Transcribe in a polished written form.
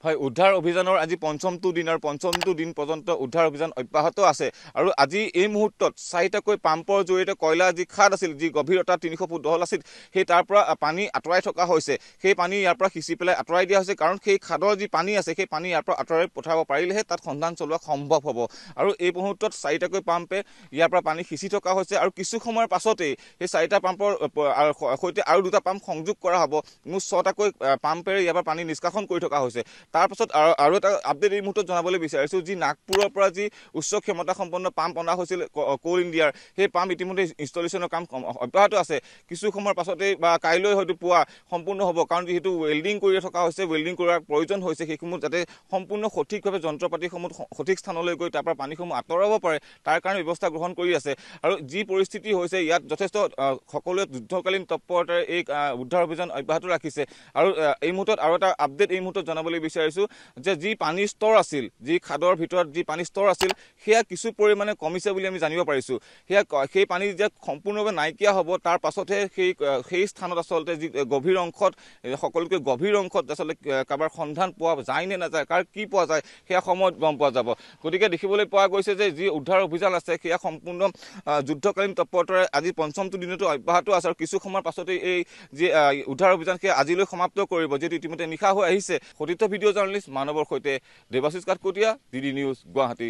হয়, উদ্ধাৰ অভিযানৰ আজি পঞ্চমটো দিন আৰু পঞ্চমটো দিন পৰ্যন্ত উদ্ধাৰ অভিযান অব্যাহত আছে আৰু আজি এই মুহূৰ্তত 4টাকৈ পাম্পৰ জৰিয়তে কয়লা যি খাদ আছিল, যি গভীৰতা 300 ফুট দহল আছিল, সেই তাৰ পৰা পানী আঁতৰাই থকা হৈছে। সেই পানী ইয়াৰ পৰা সিঁচি পেলাই আঁতৰাই দিয়া হৈছে, কাৰণ সেই খাদৰ যি পানী আছে সেই পানী ইয়াৰ পৰা আঁতৰাই পঠাব পাৰিলেহে তাত সন্ধান চলোৱা সম্ভৱ হ'ব। আৰু এই মুহূৰ্তত 4টাকৈ পাম্পে ইয়াৰ পৰা পানী সিঁচি থকা হৈছে আৰু কিছু সময়ৰ পাছতেই সেই 4টা পাম্পৰ সৈতে আৰু 2টা পাম্প সংযোগ কৰা হ'ব। মুঠ 6টাকৈ পাম্পেৰে ইয়াৰ পৰা পানী নিষ্কাশন কৰি থকা হৈছে। তাৰ পাছত আৰু এটা আপডেট এই মুহূৰ্তত জনাবলৈ বিচাৰিছোঁ, যি নাগপুৰৰ পৰা যি উচ্চ ক্ষমতা সম্পন্ন পাম্প অনা হৈছিল কোল ইণ্ডিয়াৰ, সেই পাম্প ইতিমধ্যে ইনষ্টলেশ্যনৰ কাম অব্যাহত আছে। কিছু সময়ৰ পাছতেই বা কাইলৈ হয়তো পুৱা সম্পূৰ্ণ হ'ব, কাৰণ যিহেতু ৱেল্ডিং কৰি থকা হৈছে, ৱেল্ডিং কৰাৰ প্ৰয়োজন হৈছে, সেইসমূহ যাতে সম্পূৰ্ণ সঠিকভাৱে যন্ত্ৰপাতিসমূহ সঠিক স্থানলৈ গৈ তাৰ পৰা পানীসমূহ আঁতৰাব পাৰে, তাৰ কাৰণে ব্যৱস্থা গ্ৰহণ কৰি আছে। আৰু যি পৰিস্থিতি হৈছে ইয়াত যথেষ্ট সকলোৱে যুদ্ধকালীন তৎপৰতাৰে এই উদ্ধাৰ অভিযান অব্যাহত ৰাখিছে। আৰু এই মুহূৰ্তত আৰু এটা আপডেট এই মুহূৰ্তত জনাবলৈ বিচাৰিছোঁ যে যি পানীৰ স্তৰ আছিল, যি খাদৰ ভিতৰত যি পানীৰ স্তৰ আছিল, সেয়া কিছু পৰিমাণে কমিছে বুলি আমি জানিব পাৰিছোঁ। সেই পানী যেতিয়া সম্পূৰ্ণভাৱে নাইকিয়া হ'ব, তাৰ পাছতহে সেই স্থানত আচলতে যি গভীৰ অংশত, সকলোতকৈ গভীৰ অংশত আচলতে কাৰোবাৰ সন্ধান পোৱা যায় নে নাযায়, কাৰ কি পোৱা যায়, সেয়া সময়ত গম পোৱা যাব। গতিকে দেখিবলৈ পোৱা গৈছে যে যি উদ্ধাৰ অভিযান আছে সেয়া সম্পূৰ্ণ যুদ্ধকালীন তৎপৰতাৰে আজি পঞ্চমটো দিনতো অব্যাহত আছে আৰু কিছু সময়ৰ পাছতেই এই যি উদ্ধাৰ অভিযান সেয়া আজিলৈ সমাপ্ত কৰিব, যিহেতু ইতিমধ্যে নিশা হৈ আহিছে। সতীৰ্থ ভিডিঅ' জাৰ্নেলিষ্ট মানৱৰ সৈতে দেৱাশিষ কাকতীয়া, DD নিউজ গুৱাহাটী।